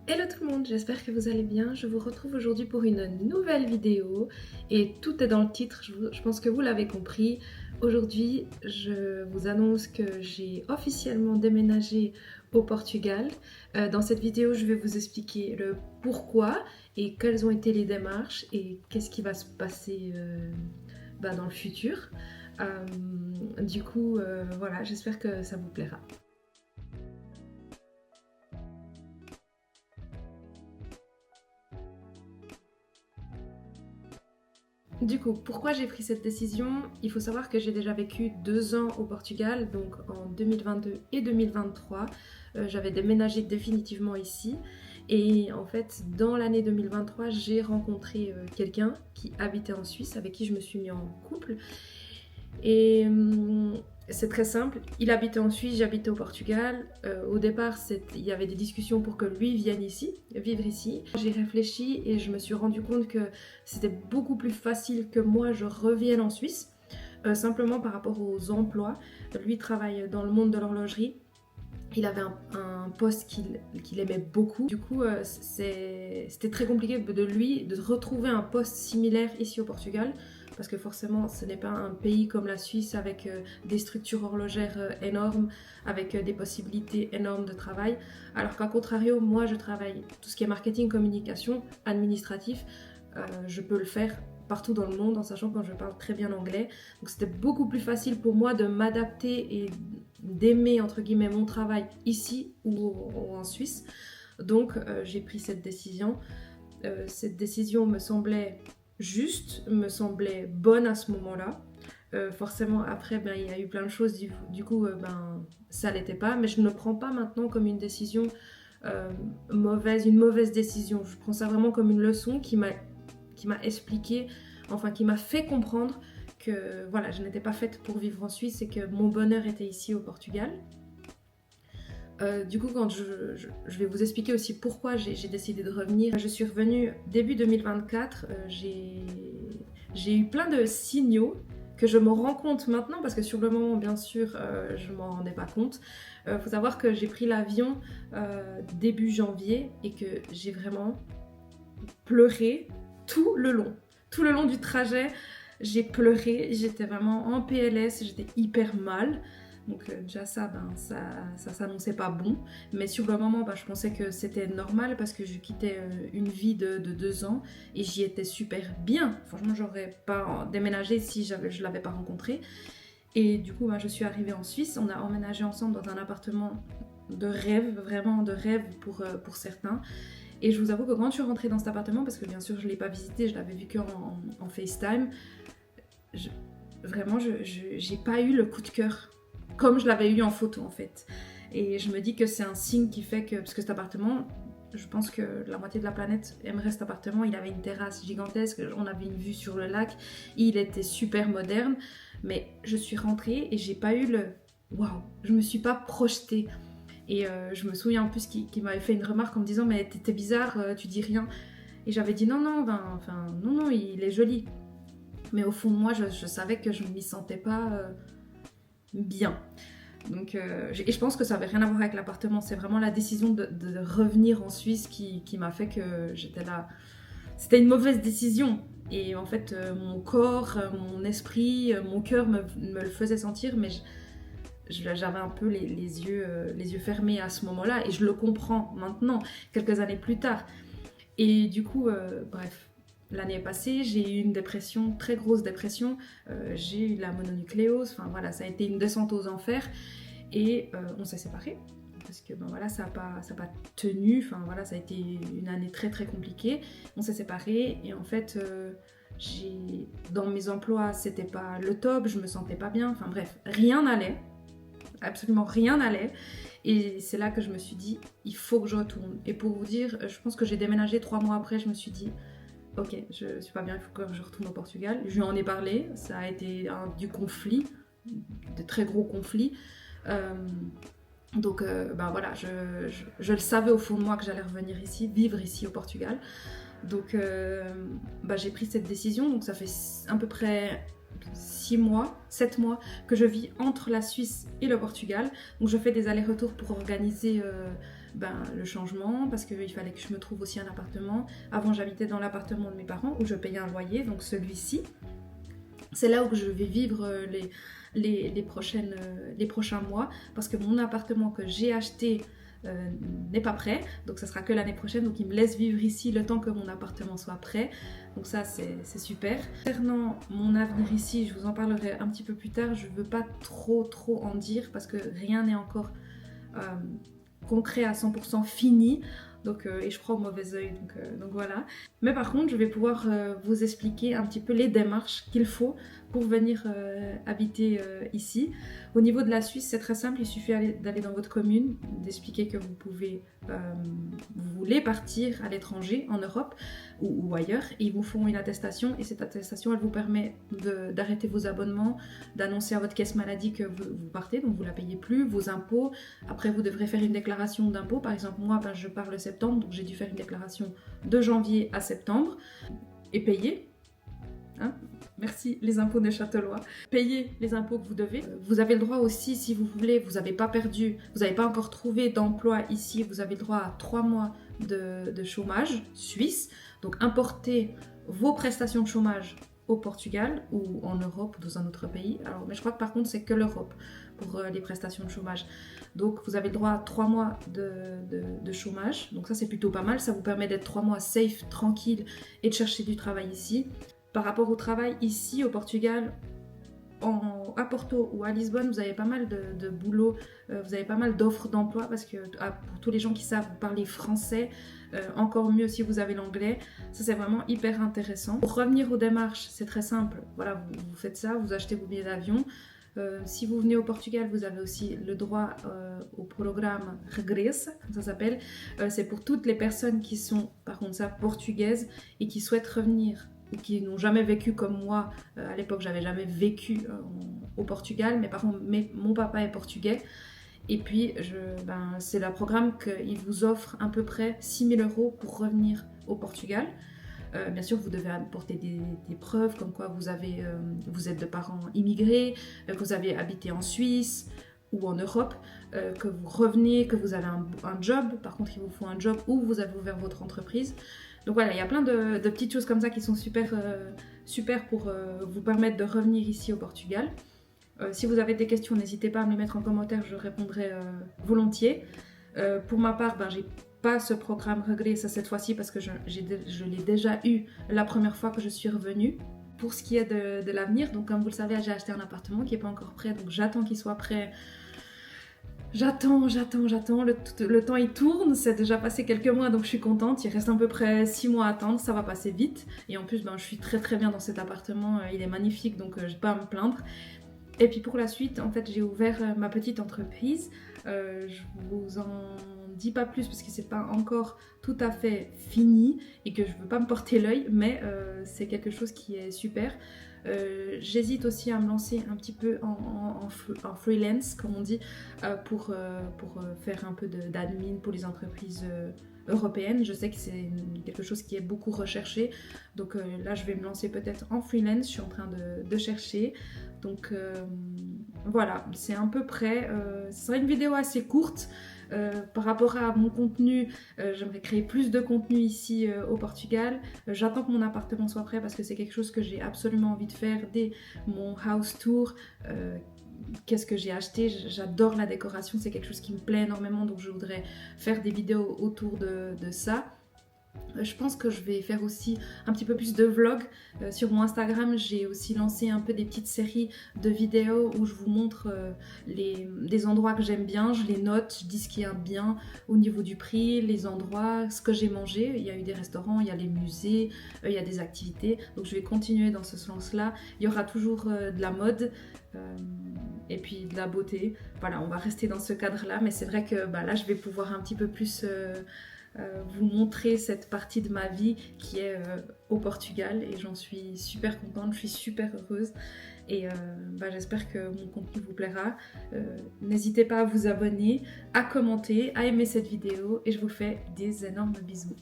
Hello tout le monde, j'espère que vous allez bien. Je vous retrouve aujourd'hui pour une nouvelle vidéo et tout est dans le titre, je pense que vous l'avez compris. Aujourd'hui, je vous annonce que j'ai officiellement déménagé au Portugal. Dans cette vidéo, je vais vous expliquer le pourquoi et quelles ont été les démarches et qu'est-ce qui va se passer dans le futur. Voilà, j'espère que ça vous plaira. Du coup, pourquoi j'ai pris cette décision? Il faut savoir que j'ai déjà vécu 2 ans au Portugal, donc en 2022 et 2023. J'avais déménagé définitivement ici. Et en fait, dans l'année 2023, j'ai rencontré quelqu'un qui habitait en Suisse, avec qui je me suis mis en couple. Et c'est très simple, il habitait en Suisse, j'habitais au Portugal. Au départ, il y avait des discussions pour que lui vienne ici, vivre ici. J'ai réfléchi et je me suis rendu compte que c'était beaucoup plus facile que moi je revienne en Suisse, simplement par rapport aux emplois. Lui travaille dans le monde de l'horlogerie. Il avait un poste qu'il aimait beaucoup. Du coup, c'était très compliqué de lui de retrouver un poste similaire ici au Portugal. Parce que forcément, ce n'est pas un pays comme la Suisse avec des structures horlogères énormes, avec des possibilités énormes de travail. Alors qu'à contrario, moi, je travaille tout ce qui est marketing, communication, administratif. Je peux le faire partout dans le monde en sachant que je parle très bien anglais. Donc c'était beaucoup plus facile pour moi de m'adapter et d'aimer entre guillemets mon travail ici ou en Suisse. Donc j'ai pris cette décision. Cette décision me semblait juste, me semblait bonne à ce moment-là. Forcément après il y a eu plein de choses, du coup ça l'était pas, mais je ne le prends pas maintenant comme une décision une mauvaise décision. Je prends ça vraiment comme une leçon qui m'a expliqué, enfin qui m'a fait comprendre que voilà, je n'étais pas faite pour vivre en Suisse et que mon bonheur était ici au Portugal. Du coup, quand je vais vous expliquer aussi pourquoi j'ai décidé de revenir. Je suis revenue début 2024. J'ai eu plein de signaux que je me rends compte maintenant, parce que sur le moment, bien sûr, je ne m'en rendais pas compte. Il faut savoir que j'ai pris l'avion début janvier et que j'ai vraiment pleuré tout le long. Tout le long du trajet, j'ai pleuré, j'étais vraiment en PLS, j'étais hyper mal. Donc déjà ça s'annonçait pas bon. Mais sur le moment, je pensais que c'était normal parce que je quittais une vie de 2 ans et j'y étais super bien. Franchement, j'aurais pas déménagé si je l'avais pas rencontré. Et du coup, je suis arrivée en Suisse. On a emménagé ensemble dans un appartement de rêve, vraiment de rêve pour certains. Et je vous avoue que quand je suis rentrée dans cet appartement, parce que bien sûr je ne l'ai pas visité, je l'avais vu qu'en FaceTime, vraiment j'ai pas eu le coup de cœur comme je l'avais eu en photo en fait. Et je me dis que c'est un signe qui fait que, parce que cet appartement, je pense que la moitié de la planète aimerait cet appartement. Il avait une terrasse gigantesque, on avait une vue sur le lac, il était super moderne. Mais je suis rentrée et j'ai pas eu le waouh, je me suis pas projetée. Et je me souviens en plus qu'il m'avait fait une remarque en me disant mais t'es bizarre, tu dis rien. Et j'avais dit non, non, il est joli. Mais au fond de moi, je savais que je ne m'y sentais pas bien. Donc, et je pense que ça n'avait rien à voir avec l'appartement. C'est vraiment la décision de revenir en Suisse qui m'a fait que j'étais là. C'était une mauvaise décision. Et en fait, mon corps, mon esprit, mon cœur me le faisait sentir, mais j'avais un peu les yeux fermés à ce moment-là et je le comprends maintenant, quelques années plus tard. Et du coup, bref, l'année est passée, j'ai eu une dépression, très grosse dépression, j'ai eu la mononucléose, enfin voilà, ça a été une descente aux enfers et on s'est séparés. Parce que voilà, ça n'a pas tenu, enfin voilà, ça a été une année très très compliquée. On s'est séparés et en fait, dans mes emplois, c'était pas le top, je me sentais pas bien, enfin bref, rien n'allait. Absolument rien n'allait. Et c'est là que je me suis dit, il faut que je retourne. Et pour vous dire, je pense que j'ai déménagé 3 mois après, je me suis dit, ok, je suis pas bien, il faut que je retourne au Portugal. Je lui en ai parlé, ça a été du conflit, de très gros conflits. Donc voilà, je le savais au fond de moi que j'allais revenir ici, vivre ici au Portugal. Donc j'ai pris cette décision, donc ça fait à peu près 6 mois, 7 mois que je vis entre la Suisse et le Portugal. Donc je fais des allers-retours pour organiser le changement, parce qu'il fallait que je me trouve aussi un appartement. Avant, j'habitais dans l'appartement de mes parents où je payais un loyer, donc celui-ci. C'est là où je vais vivre les prochains mois, parce que mon appartement que j'ai acheté n'est pas prêt, donc ça sera que l'année prochaine, donc il me laisse vivre ici le temps que mon appartement soit prêt, donc ça c'est super. Concernant mon avenir ici, je vous en parlerai un petit peu plus tard, je veux pas trop en dire parce que rien n'est encore concret à 100% fini, donc, et je crois au mauvais oeil, donc voilà. Mais par contre, je vais pouvoir vous expliquer un petit peu les démarches qu'il faut pour venir habiter ici. Au niveau de la Suisse, c'est très simple, il suffit d'aller dans votre commune, d'expliquer que vous voulez partir à l'étranger, en Europe ou ailleurs, et ils vous font une attestation, et cette attestation, elle vous permet d'arrêter vos abonnements, d'annoncer à votre caisse maladie que vous partez, donc vous la payez plus, vos impôts. Après, vous devrez faire une déclaration d'impôt. Par exemple, moi, je pars le septembre, donc j'ai dû faire une déclaration de janvier à septembre et payer. Hein, merci les impôts de Châtelois. Payez les impôts que vous devez. Vous avez le droit aussi, si vous voulez, vous n'avez pas perdu, vous n'avez pas encore trouvé d'emploi ici, vous avez le droit à 3 mois de chômage suisse. Donc importez vos prestations de chômage au Portugal ou en Europe ou dans un autre pays. Alors, mais je crois que par contre c'est que l'Europe pour les prestations de chômage. Donc vous avez le droit à 3 mois de chômage. Donc ça c'est plutôt pas mal. Ça vous permet d'être 3 mois safe, tranquille et de chercher du travail ici. Par rapport au travail ici au Portugal, à Porto ou à Lisbonne, vous avez pas mal de boulot, vous avez pas mal d'offres d'emploi parce que pour tous les gens qui savent parler français, encore mieux si vous avez l'anglais, ça c'est vraiment hyper intéressant. Pour revenir aux démarches, c'est très simple, voilà, vous faites ça, vous achetez vos billets d'avion. Si vous venez au Portugal, vous avez aussi le droit au programme Regressa, comme ça s'appelle. C'est pour toutes les personnes qui sont, par contre ça, portugaises et qui souhaitent revenir ou qui n'ont jamais vécu comme moi. À l'époque, j'avais jamais vécu au Portugal, mais par contre, mon papa est portugais. Et puis, c'est le programme qu'il vous offre à peu près 6 000 € pour revenir au Portugal. Bien sûr, vous devez apporter des preuves comme quoi vous êtes de parents immigrés, que vous avez habité en Suisse ou en Europe, que vous revenez, que vous avez un job. Par contre, il vous faut un job où vous avez ouvert votre entreprise. Donc voilà, il y a plein de petites choses comme ça qui sont super pour vous permettre de revenir ici au Portugal. Si vous avez des questions, n'hésitez pas à me les mettre en commentaire, je répondrai volontiers. Pour ma part, j'ai pas ce programme Regressa cette fois-ci parce que je l'ai déjà eu la première fois que je suis revenue. Pour ce qui est de l'avenir, donc comme vous le savez, j'ai acheté un appartement qui n'est pas encore prêt, donc j'attends qu'il soit prêt. J'attends, le temps il tourne, c'est déjà passé quelques mois donc je suis contente, il reste à peu près 6 mois à attendre, ça va passer vite. Et en plus je suis très bien dans cet appartement, il est magnifique donc je ne vais pas me plaindre. Et puis pour la suite, en fait j'ai ouvert ma petite entreprise, je vous en dis pas plus parce que c'est pas encore tout à fait fini et que je veux pas me porter l'œil, mais c'est quelque chose qui est super. J'hésite aussi à me lancer un petit peu en freelance, comme on dit, pour faire un peu d'admin pour les entreprises européennes. Je sais que c'est quelque chose qui est beaucoup recherché, donc là je vais me lancer peut-être en freelance, je suis en train de chercher. Donc voilà, c'est à peu près, ce sera une vidéo assez courte. Par rapport à mon contenu, j'aimerais créer plus de contenu ici au Portugal. J'attends que mon appartement soit prêt parce que c'est quelque chose que j'ai absolument envie de faire dès mon house tour. Qu'est-ce que j'ai acheté? J'adore la décoration, c'est quelque chose qui me plaît énormément, donc je voudrais faire des vidéos autour de ça. Je pense que je vais faire aussi un petit peu plus de vlogs. Sur mon Instagram, j'ai aussi lancé un peu des petites séries de vidéos où je vous montre des endroits que j'aime bien, je les note, je dis ce qui est bien au niveau du prix, les endroits, ce que j'ai mangé. Il y a eu des restaurants, il y a les musées, il y a des activités. Donc je vais continuer dans ce sens-là. Il y aura toujours de la mode. Et puis de la beauté. Voilà, on va rester dans ce cadre-là, mais c'est vrai que là, je vais pouvoir un petit peu plus vous montrer cette partie de ma vie qui est au Portugal et j'en suis super contente, je suis super heureuse et j'espère que mon contenu vous plaira. N'hésitez pas à vous abonner, à commenter, à aimer cette vidéo et je vous fais des énormes bisous.